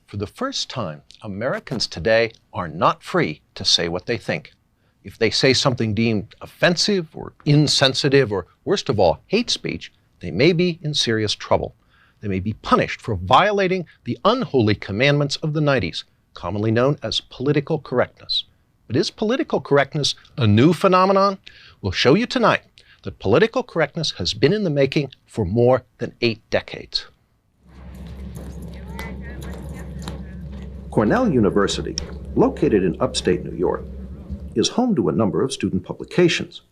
For the first time, Americans today are not free to say what they think. If they say something deemed offensive or insensitive or, worst of all, hate speech, they may be in serious trouble. They may be punished for violating the unholy commandments of the 90s, commonly known as political correctness. But is political correctness a new phenomenon? We'll show you tonight that political correctness has been in the making for more than 8 decades. Cornell University, located in upstate New York, is home to a number of student publications.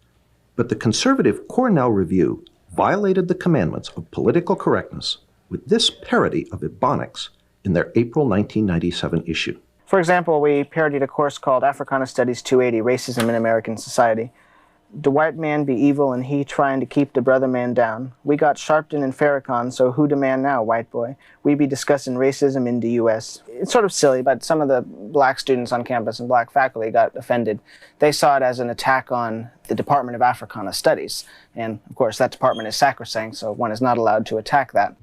But the conservative Cornell Review violated the commandments of political correctness with this parody of Ebonics in their April 1997 issue. For example, we parodied a course called Africana Studies 280, Racism in American Society. The white man be evil and he trying to keep the brother man down. We got Sharpton and Farrakhan, so who the man now, white boy? We be discussing racism in the U.S. It's sort of silly, but some of the black students on campus and black faculty got offended. They saw it as an attack on the Department of Africana Studies. And of course, that department is sacrosanct, so one is not allowed to attack that.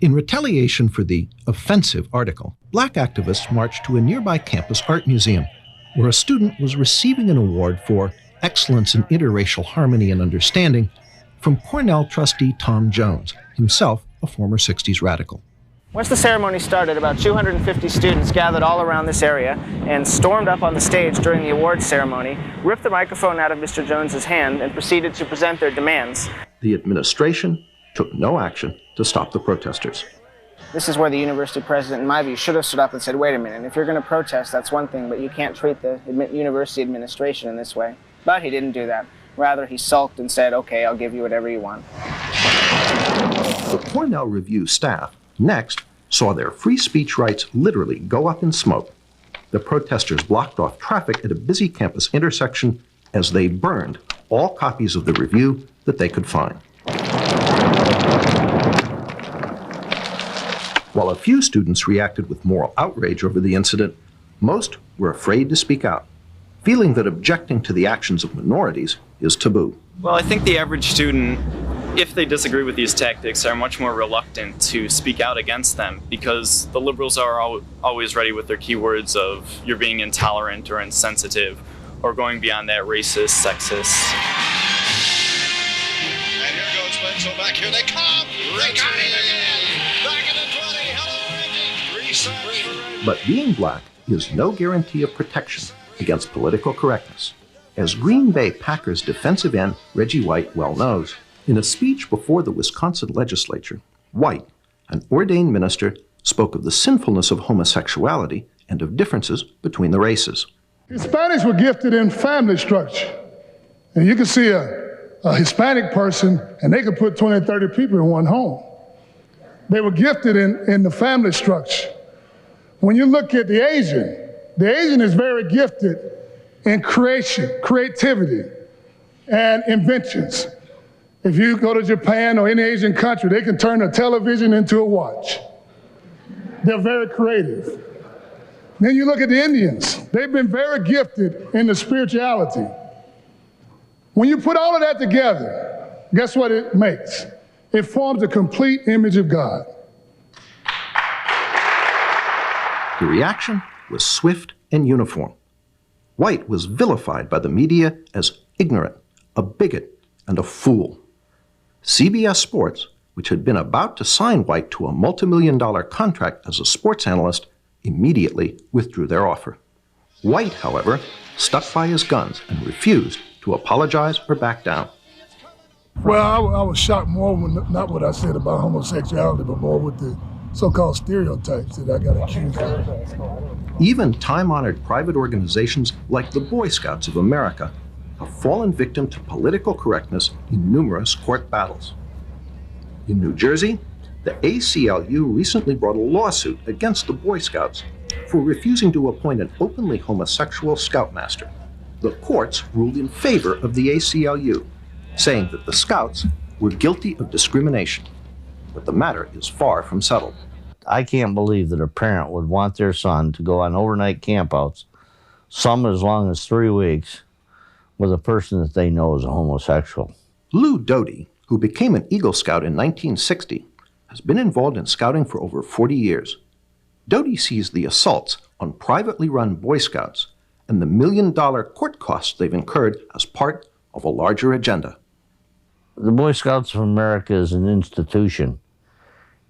In retaliation for the offensive article, black activists marched to a nearby campus art museum, where a student was receiving an award for excellence in interracial harmony and understanding from Cornell trustee Tom Jones, himself a former 60s radical. Once the ceremony started, about 250 students gathered all around this area and stormed up on the stage during the awards ceremony, ripped the microphone out of Mr. Jones's hand, and proceeded to present their demands. The administration took no action to stop the protesters. This is where the university president, in my view, should have stood up and said, wait a minute, if you're going to protest, that's one thing, but you can't treat the university administration in this way. But he didn't do that. Rather, he sulked and said, okay, I'll give you whatever you want. The Cornell Review staff next saw their free speech rights literally go up in smoke. The protesters blocked off traffic at a busy campus intersection as they burned all copies of the review that they could find. While a few students reacted with moral outrage over the incident, most were afraid to speak out, feeling that objecting to the actions of minorities is taboo. Well, I think the average student, if they disagree with these tactics, are much more reluctant to speak out against them because the liberals are always ready with their keywords of you're being intolerant or insensitive or going beyond that racist, sexist. And here goes Wenzel back. Here they come. They got him again. Back in the 20. Hello, Reggie. 3 sacks for Reggie. But being black is no guarantee of protection against political correctness. As Green Bay Packers defensive end Reggie White well knows, in a speech before the Wisconsin legislature, White, an ordained minister, spoke of the sinfulness of homosexuality and of differences between the races. Hispanics were gifted in family structure. And you can see a Hispanic person and they could put 20 or 30 people in one home. They were gifted in the family structure. When you look at the Asian is very gifted in creativity, and inventions. If you go to Japan or any Asian country, they can turn a television into a watch. They're very creative. Then you look at the Indians. They've been very gifted in the spirituality. When you put all of that together, guess what it makes? It forms a complete image of God. The reaction was swift and uniform. White was vilified by the media as ignorant, a bigot, and a fool. CBS Sports, which had been about to sign White to a multi-million-dollar contract as a sports analyst, immediately withdrew their offer. White, however, stuck by his guns and refused to apologize or back down. Well, I was shocked more with not what I said about homosexuality, but more with the so-called stereotypes that I got accused of. Even time-honored private organizations like the Boy Scouts of America have fallen victim to political correctness in numerous court battles. In New Jersey, the ACLU recently brought a lawsuit against the Boy Scouts for refusing to appoint an openly homosexual scoutmaster. The courts ruled in favor of the ACLU, saying that the Scouts were guilty of discrimination. But the matter is far from settled. I can't believe that a parent would want their son to go on overnight campouts, some as long as 3 weeks, with a person that they know is a homosexual. Lou Doty, who became an Eagle Scout in 1960, has been involved in scouting for over 40 years. Doty sees the assaults on privately run Boy Scouts and the million-dollar court costs they've incurred as part of a larger agenda. The Boy Scouts of America is an institution.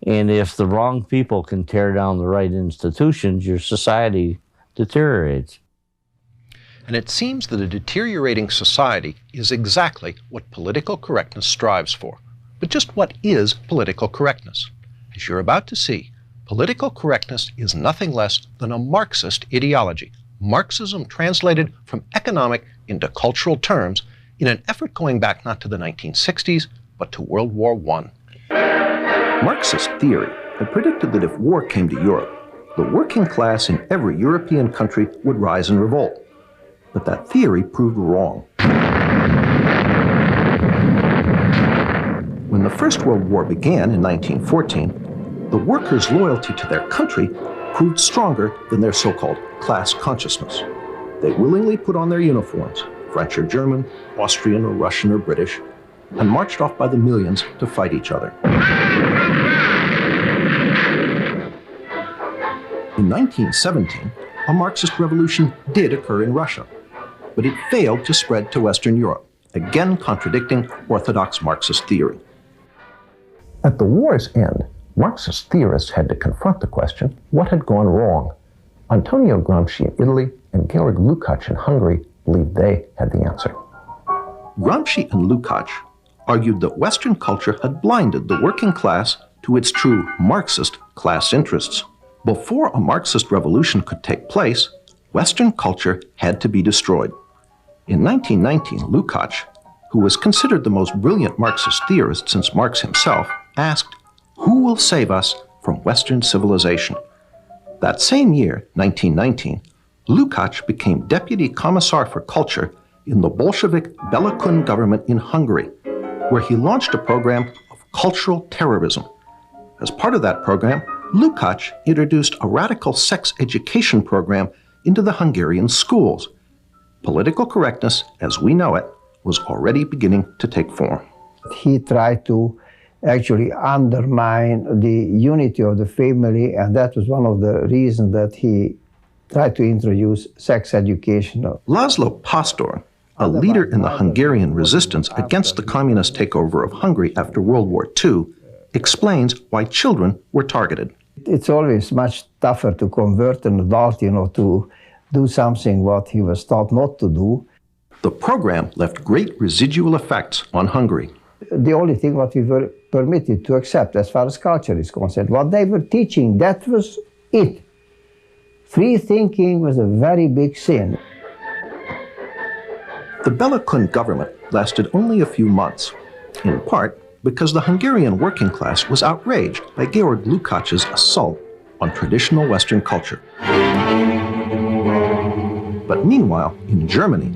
And if the wrong people can tear down the right institutions, your society deteriorates. And it seems that a deteriorating society is exactly what political correctness strives for. But just what is political correctness? As you're about to see, political correctness is nothing less than a Marxist ideology. Marxism translated from economic into cultural terms in an effort going back not to the 1960s, but to World War I. Marxist theory had predicted that if war came to Europe, the working class in every European country would rise in revolt. But that theory proved wrong. When the First World War began in 1914, the workers' loyalty to their country proved stronger than their so-called class consciousness. They willingly put on their uniforms, French or German, Austrian or Russian or British, and marched off by the millions to fight each other. In 1917, a Marxist revolution did occur in Russia, but it failed to spread to Western Europe, again contradicting orthodox Marxist theory. At the war's end, Marxist theorists had to confront the question, what had gone wrong? Antonio Gramsci in Italy and Georg Lukács in Hungary believed they had the answer. Gramsci and Lukács argued that Western culture had blinded the working class to its true Marxist class interests. Before a Marxist revolution could take place, Western culture had to be destroyed. In 1919, Lukács, who was considered the most brilliant Marxist theorist since Marx himself, asked, "Who will save us from Western civilization?" That same year, 1919, Lukács became Deputy Commissar for Culture in the Bolshevik Bela Kun government in Hungary, where he launched a program of cultural terrorism. As part of that program, Lukács introduced a radical sex education program into the Hungarian schools. Political correctness, as we know it, was already beginning to take form. He tried to actually undermine the unity of the family, and that was one of the reasons that he tried to introduce sex education. Laszlo Pastor, a leader in the Hungarian resistance against the communist takeover of Hungary after World War II, explains why children were targeted. It's always much tougher to convert an adult, to do something what he was taught not to do. The program left great residual effects on Hungary. The only thing what we were permitted to accept as far as culture is concerned, what they were teaching, that was it. Free thinking was a very big sin. The Bela Kun government lasted only a few months, in part because the Hungarian working class was outraged by Georg Lukács's assault on traditional Western culture. But meanwhile, in Germany,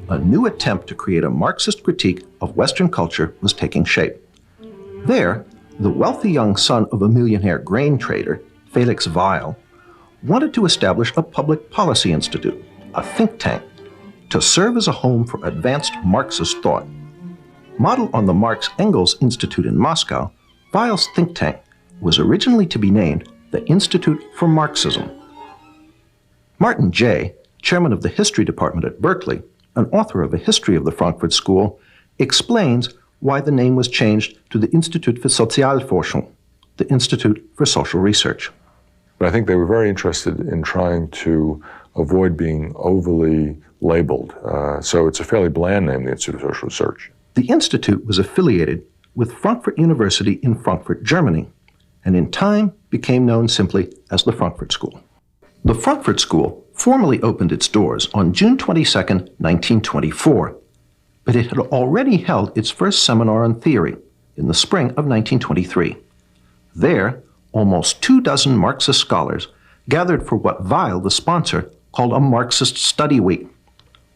a new attempt to create a Marxist critique of Western culture was taking shape. There, the wealthy young son of a millionaire grain trader, Felix Weil, wanted to establish a public policy institute, a think tank, to serve as a home for advanced Marxist thought. Modeled on the Marx-Engels Institute in Moscow, Weil's think tank was originally to be named the Institute for Marxism. Martin Jay, chairman of the history department at Berkeley, an author of a history of the Frankfurt School, explains why the name was changed to the Institut für Sozialforschung, the Institute for Social Research. But I think they were very interested in trying to avoid being overly labeled. So it's a fairly bland name, the Institute of Social Research. The Institute was affiliated with Frankfurt University in Frankfurt, Germany, and in time became known simply as the Frankfurt School. The Frankfurt School formally opened its doors on June 22, 1924, but it had already held its first seminar on theory in the spring of 1923. There, almost 24 Marxist scholars gathered for what Weil, the sponsor, called a Marxist study week.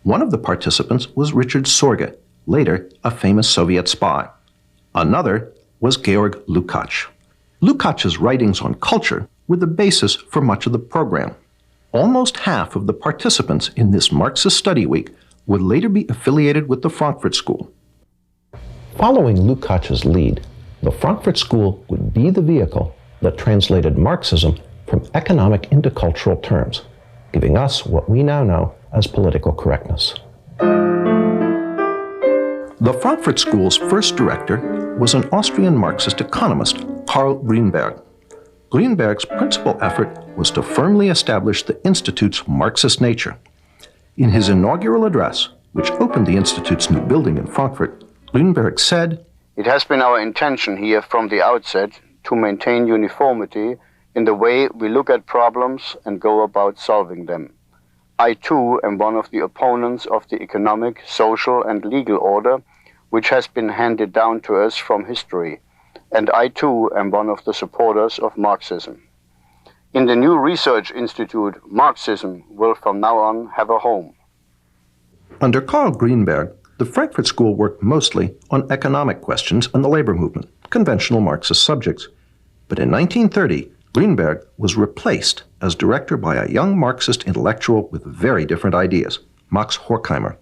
One of the participants was Richard Sorge, later a famous Soviet spy. Another was Georg Lukács. Lukács's writings on culture were the basis for much of the program. Almost half of the participants in this Marxist study week would later be affiliated with the Frankfurt School. Following Lukács's lead, the Frankfurt School would be the vehicle that translated Marxism from economic into cultural terms, giving us what we now know as political correctness. The Frankfurt School's first director was an Austrian Marxist economist, Karl Grünberg. Grünberg's principal effort was to firmly establish the Institute's Marxist nature. In his inaugural address, which opened the Institute's new building in Frankfurt, Grünberg said, "It has been our intention here from the outset to maintain uniformity in the way we look at problems and go about solving them. I too am one of the opponents of the economic, social and legal order which has been handed down to us from history, and I too am one of the supporters of Marxism. In the new research institute, Marxism will from now on have a home." Under Karl Grünberg, the Frankfurt School worked mostly on economic questions and the labor movement, conventional Marxist subjects. But in 1930, Grünberg was replaced as director by a young Marxist intellectual with very different ideas, Max Horkheimer.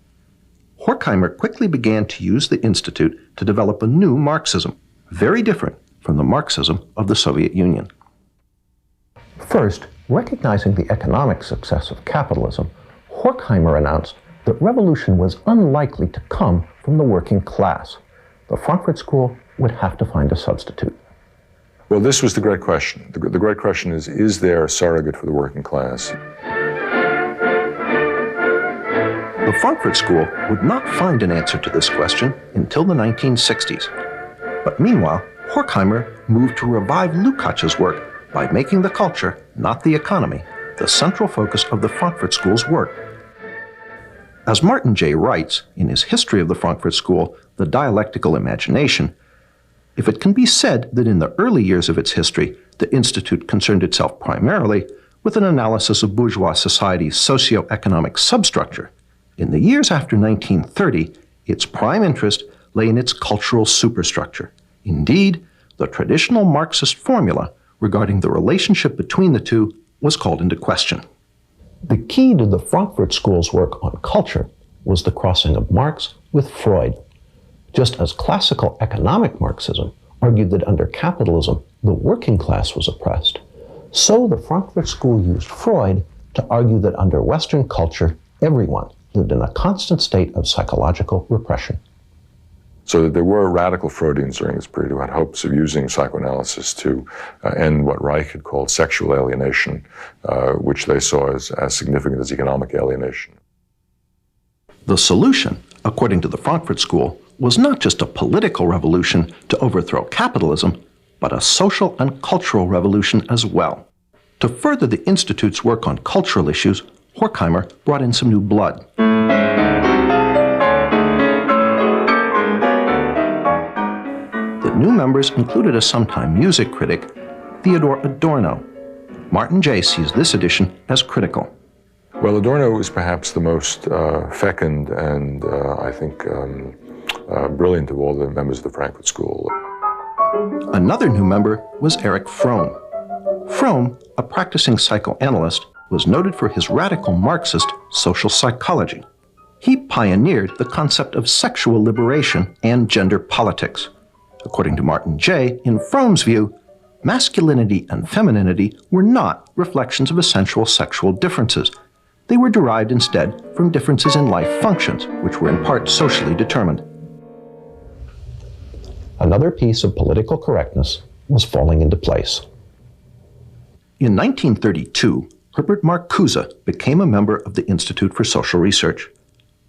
Horkheimer quickly began to use the Institute to develop a new Marxism, very different from the Marxism of the Soviet Union. First, recognizing the economic success of capitalism, Horkheimer announced that revolution was unlikely to come from the working class. The Frankfurt School would have to find a substitute. Well, this was the great question. The great question is there a surrogate for the working class? The Frankfurt School would not find an answer to this question until the 1960s. But meanwhile, Horkheimer moved to revive Lukács's work by making the culture, not the economy, the central focus of the Frankfurt School's work. As Martin J. writes in his History of the Frankfurt School, The Dialectical Imagination, if it can be said that in the early years of its history, the Institute concerned itself primarily with an analysis of bourgeois society's socio-economic substructure, in the years after 1930, its prime interest lay in its cultural superstructure. Indeed, the traditional Marxist formula regarding the relationship between the two was called into question. The key to the Frankfurt School's work on culture was the crossing of Marx with Freud. Just as classical economic Marxism argued that under capitalism the working class was oppressed, so the Frankfurt School used Freud to argue that under Western culture everyone lived in a constant state of psychological repression. So there were radical Freudians during this period who had hopes of using psychoanalysis to end what Reich had called sexual alienation, which they saw as significant as economic alienation. The solution, according to the Frankfurt School, was not just a political revolution to overthrow capitalism, but a social and cultural revolution as well. To further the Institute's work on cultural issues, Horkheimer brought in some new blood. The new members included a sometime music critic, Theodor Adorno. Martin J. sees this addition as critical. Well, Adorno was perhaps the most fecund and, I think, brilliant of all the members of the Frankfurt School. Another new member was Erich Fromm. Fromm, a practicing psychoanalyst, was noted for his radical Marxist social psychology. He pioneered the concept of sexual liberation and gender politics. According to Martin J., in Fromm's view, masculinity and femininity were not reflections of essential sexual differences. They were derived instead from differences in life functions, which were in part socially determined. Another piece of political correctness was falling into place. In 1932, Herbert Marcuse became a member of the Institute for Social Research.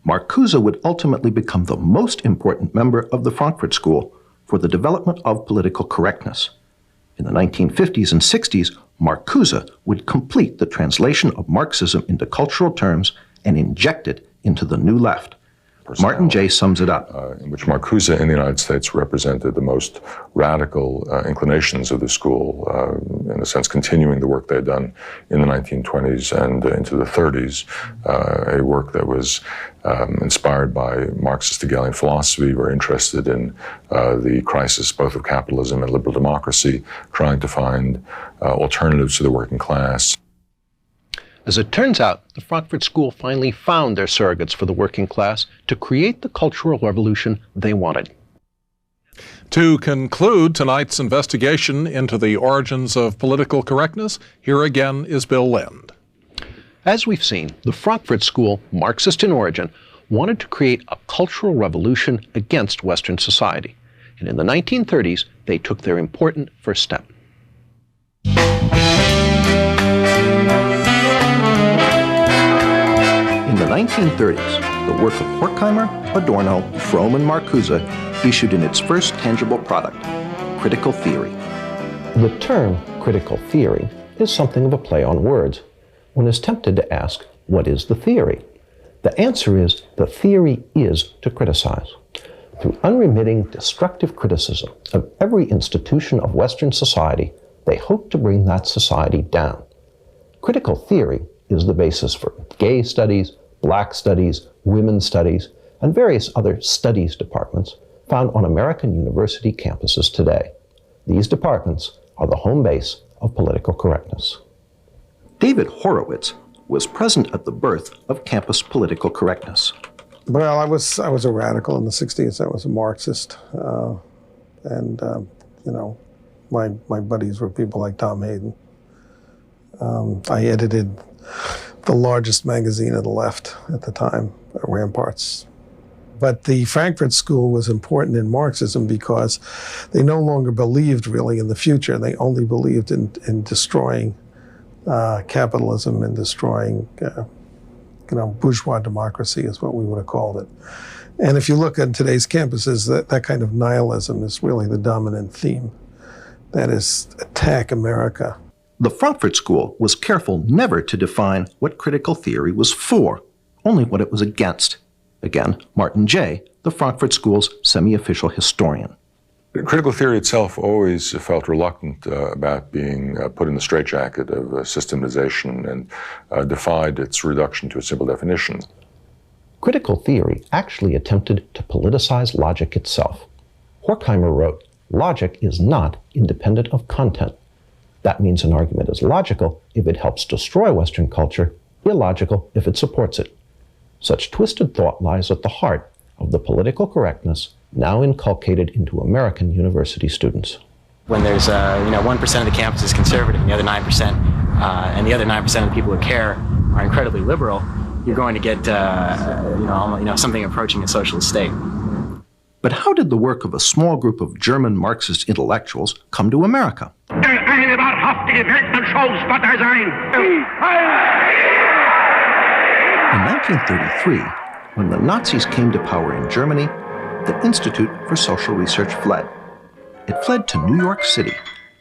Marcuse would ultimately become the most important member of the Frankfurt School for the development of political correctness. In the 1950s and 60s, Marcuse would complete the translation of Marxism into cultural terms and inject it into the New Left. Martin J. sums it up. In which Marcuse in the United States represented the most radical inclinations of the school, in a sense continuing the work they had done in the 1920s and into the 30s, a work that was inspired by Marxist Hegelian philosophy, very interested in the crisis both of capitalism and liberal democracy, trying to find alternatives to the working class. As it turns out, the Frankfurt School finally found their surrogates for the working class to create the cultural revolution they wanted. To conclude tonight's investigation into the origins of political correctness, here again is Bill Lind. As we've seen, the Frankfurt School, Marxist in origin, wanted to create a cultural revolution against Western society. And in the 1930s, they took their important first step. In the 1930s, the work of Horkheimer, Adorno, Fromm, and Marcuse issued in its first tangible product, critical theory. The term critical theory is something of a play on words. One is tempted to ask, what is the theory? The answer is, the theory is to criticize. Through unremitting, destructive criticism of every institution of Western society, they hope to bring that society down. Critical theory is the basis for gay studies, black studies, women's studies, and various other studies departments found on American university campuses today. These departments are the home base of political correctness. David Horowitz was present at the birth of campus political correctness. Well, I was a radical in the 60s. I was a Marxist. My buddies were people like Tom Hayden. I edited the largest magazine of the left at the time, Ramparts. But the Frankfurt School was important in Marxism because they no longer believed really in the future. They only believed in destroying capitalism and destroying bourgeois democracy is what we would have called it. And if you look at today's campuses, that kind of nihilism is really the dominant theme. That is, attack America. The Frankfurt School was careful never to define what critical theory was for, only what it was against. Again, Martin Jay, the Frankfurt School's semi-official historian. Critical theory itself always felt reluctant about being put in the straitjacket of systematization and defied its reduction to a simple definition. Critical theory actually attempted to politicize logic itself. Horkheimer wrote, "Logic is not independent of content. That means an argument is logical if it helps destroy Western culture, illogical if it supports it." Such twisted thought lies at the heart of the political correctness now inculcated into American university students. When there's 1% of the campus is conservative and the other 9% and the other 9% of the people who care are incredibly liberal, you're going to get something approaching a socialist state. But how did the work of a small group of German Marxist intellectuals come to America? In 1933, when the Nazis came to power in Germany, the Institute for Social Research fled. It fled to New York City,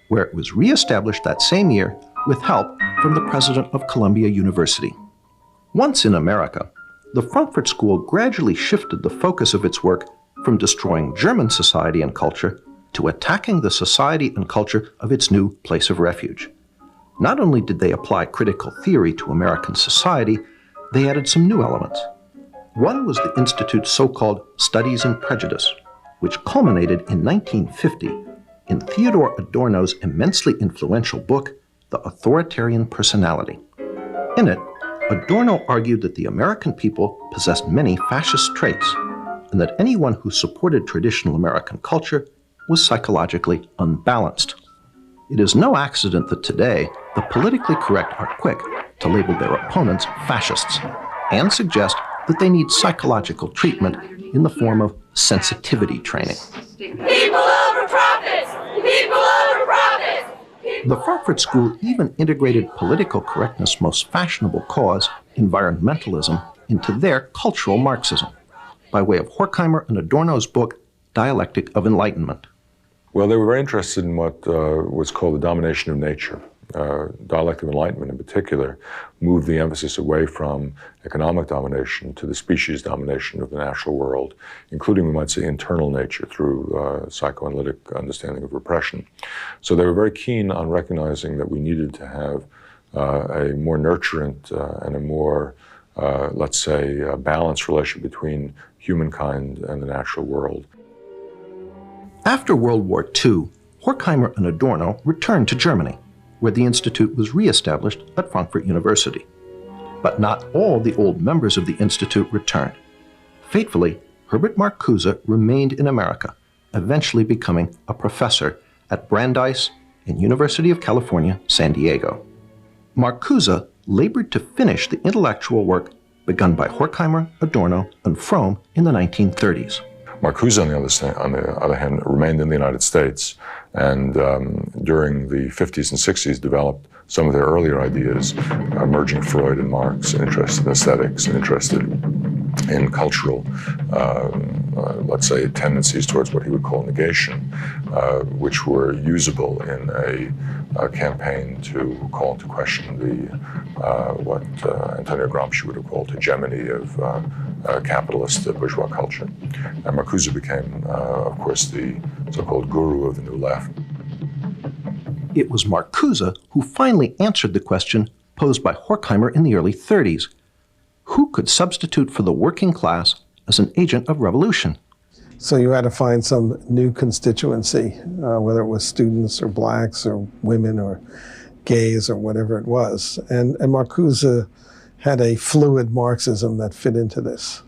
where it was reestablished that same year with help from the president of Columbia University. Once in America, the Frankfurt School gradually shifted the focus of its work from destroying German society and culture to attacking the society and culture of its new place of refuge. Not only did they apply critical theory to American society, they added some new elements. One was the Institute's so-called Studies in Prejudice, which culminated in 1950 in Theodore Adorno's immensely influential book, The Authoritarian Personality. In it, Adorno argued that the American people possessed many fascist traits, and that anyone who supported traditional American culture was psychologically unbalanced. It is no accident that today, the politically correct are quick to label their opponents fascists and suggest that they need psychological treatment in the form of sensitivity training. People over profits! People over profits! The Frankfurt School even integrated political correctness' most fashionable cause, environmentalism, into their cultural Marxism, by way of Horkheimer and Adorno's book, Dialectic of Enlightenment. Well, they were very interested in what was called the domination of nature. Dialectic of Enlightenment in particular moved the emphasis away from economic domination to the species domination of the natural world, including, we might say, internal nature through psychoanalytic understanding of repression. So they were very keen on recognizing that we needed to have a more nurturant and a more, let's say, balanced relation between humankind and the natural world. After World War II, Horkheimer and Adorno returned to Germany, where the Institute was reestablished at Frankfurt University. But not all the old members of the Institute returned. Fatefully, Herbert Marcuse remained in America eventually becoming a professor at Brandeis and University of California, San Diego. Marcuse labored to finish the intellectual work begun by Horkheimer, Adorno, and Fromm in the 1930s. Marcuse, on the other hand, remained in the United States, and during the 50s and 60s developed some of their earlier ideas, merging Freud and Marx, interested in aesthetics and interested in cultural, let's say, tendencies towards what he would call negation, which were usable in a campaign to call into question what Antonio Gramsci would have called hegemony of capitalist bourgeois culture. And Marcuse became, of course, the so-called guru of the New Left. It was Marcuse who finally answered the question posed by Horkheimer in the early 30s. Who could substitute for the working class as an agent of revolution? So you had to find some new constituency, whether it was students or blacks or women or gays or whatever it was. And Marcuse had a fluid Marxism that fit into this.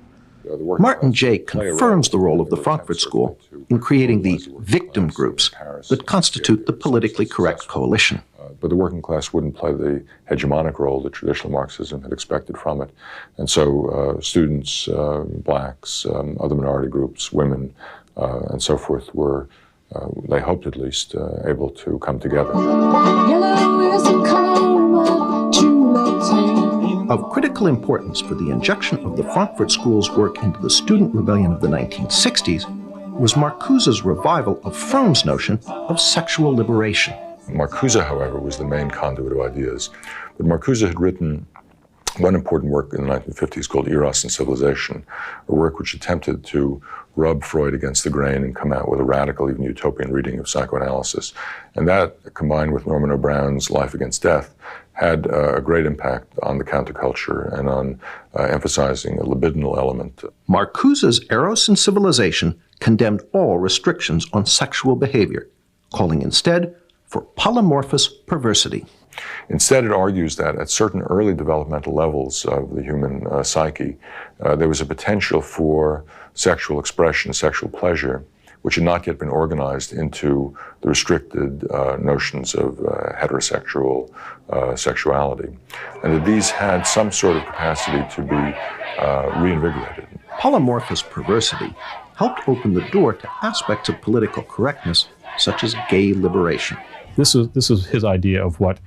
Martin Jay confirms the role of the Frankfurt School in creating the victim groups that constitute the politically correct coalition. But the working class wouldn't play the hegemonic role that traditional Marxism had expected from it. And so students, blacks, other minority groups, women, and so forth were, they hoped at least, able to come together. Of critical importance for the injection of the Frankfurt School's work into the student rebellion of the 1960s was Marcuse's revival of Fromm's notion of sexual liberation. Marcuse, however, was the main conduit of ideas. But Marcuse had written one important work in the 1950s called Eros and Civilization, a work which attempted to rub Freud against the grain and come out with a radical, even utopian reading of psychoanalysis. And that, combined with Norman O'Brown's Life Against Death, had a great impact on the counterculture and on emphasizing a libidinal element. Marcuse's Eros and Civilization condemned all restrictions on sexual behavior, calling instead for polymorphous perversity. Instead, it argues that at certain early developmental levels of the human psyche, there was a potential for sexual expression, sexual pleasure, which had not yet been organized into the restricted notions of heterosexual sexuality, and that these had some sort of capacity to be reinvigorated. Polymorphous perversity helped open the door to aspects of political correctness, such as gay liberation. This was his idea of what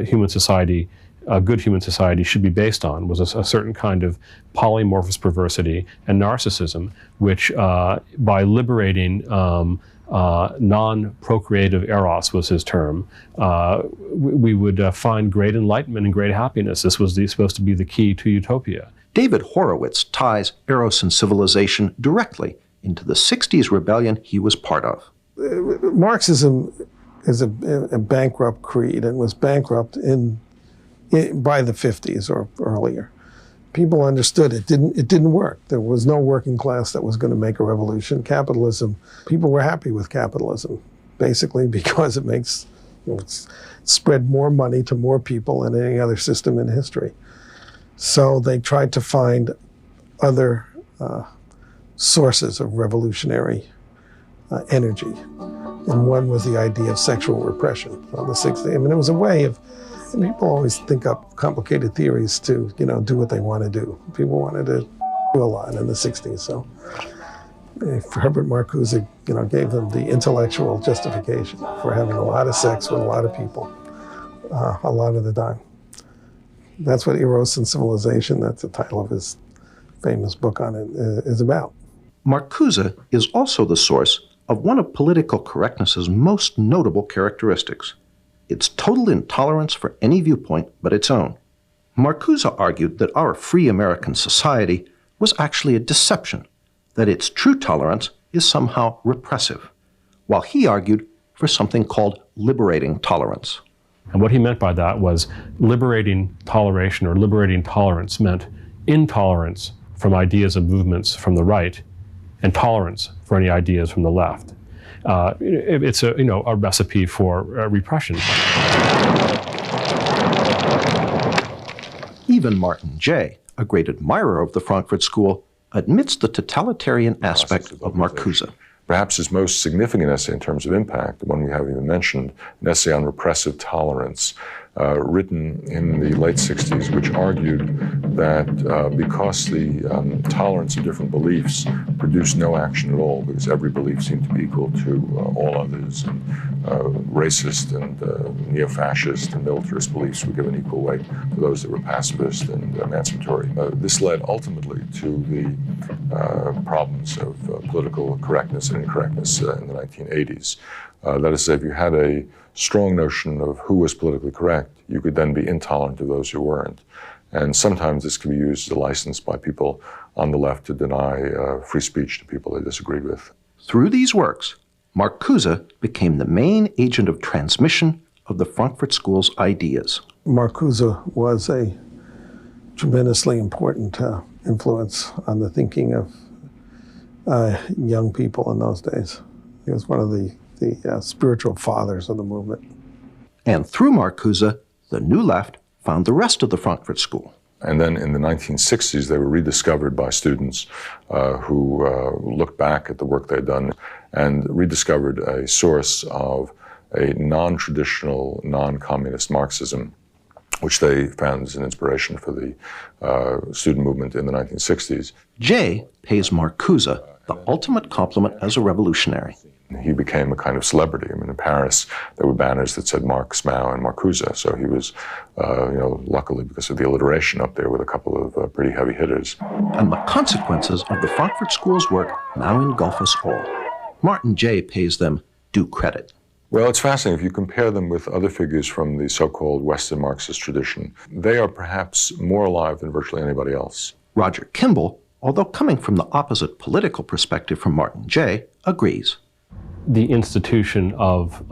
human society, a good human society, should be based on, was a certain kind of polymorphous perversity and narcissism, which by liberating non-procreative eros, was his term, we would find great enlightenment and great happiness. This was supposed to be the key to utopia. David Horowitz ties Eros and Civilization directly into the 60s rebellion he was part of. Marxism is a bankrupt creed and was bankrupt by the 50s or earlier. People understood it didn't work. There was no working class that was going to make a revolution. Capitalism, people were happy with capitalism, basically because it spread more money to more people than any other system in history. So they tried to find other sources of revolutionary energy. And one was the idea of sexual repression on the 60s. I mean, it was a way of, and people always think up complicated theories to, do what they want to do. People wanted to do a lot in the 60s. So Herbert Marcuse, gave them the intellectual justification for having a lot of sex with a lot of people, a lot of the time. That's what Eros and Civilization, that's the title of his famous book on it, is about. Marcuse is also the source of one of political correctness's most notable characteristics, its total intolerance for any viewpoint but its own. Marcuse argued that our free American society was actually a deception, that its true tolerance is somehow repressive, while he argued for something called liberating tolerance. And what he meant by that was liberating toleration or liberating tolerance meant intolerance from ideas and movements from the right and tolerance for any ideas from the left. It's a recipe for repression. Even Martin Jay, a great admirer of the Frankfurt School, admits the totalitarian aspect of Marcuse. Perhaps his most significant essay in terms of impact, the one we haven't even mentioned, an essay on repressive tolerance, written in the late 60s, which argued that because the tolerance of different beliefs produced no action at all, because every belief seemed to be equal to all others, and racist and neo-fascist and militarist beliefs were given equal weight to those that were pacifist and emancipatory. This led ultimately to the problems of political correctness and incorrectness in the 1980s. That is to say, if you had a strong notion of who was politically correct, you could then be intolerant of those who weren't. And sometimes this can be used as a license by people on the left to deny free speech to people they disagreed with. Through these works, Marcuse became the main agent of transmission of the Frankfurt School's ideas. Marcuse was a tremendously important influence on the thinking of young people in those days. He was one of the spiritual fathers of the movement. And through Marcuse, the New Left found the rest of the Frankfurt School. And then in the 1960s, they were rediscovered by students who looked back at the work they'd done and rediscovered a source of a non-traditional, non-communist Marxism, which they found as an inspiration for the student movement in the 1960s. Jay pays Marcuse the ultimate compliment as a revolutionary. He became a kind of celebrity. I mean, in Paris, there were banners that said Marx, Mao, and Marcuse. So he was, luckily because of the alliteration up there with a couple of pretty heavy hitters. And the consequences of the Frankfurt School's work now engulf us all. Martin Jay pays them due credit. Well, it's fascinating. If you compare them with other figures from the so-called Western Marxist tradition, they are perhaps more alive than virtually anybody else. Roger Kimball, although coming from the opposite political perspective from Martin Jay, agrees. The institution of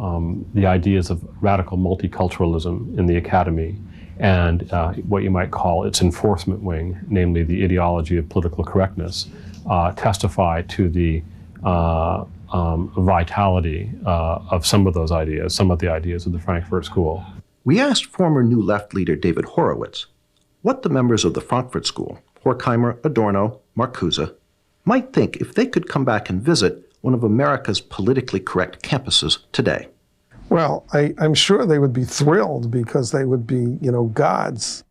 the ideas of radical multiculturalism in the academy and what you might call its enforcement wing, namely the ideology of political correctness, testify to the vitality of some of those ideas, some of the ideas of the Frankfurt School. We asked former New Left leader David Horowitz what the members of the Frankfurt School, Horkheimer, Adorno, Marcuse, might think if they could come back and visit one of America's politically correct campuses today. Well, I'm sure they would be thrilled because they would be, gods.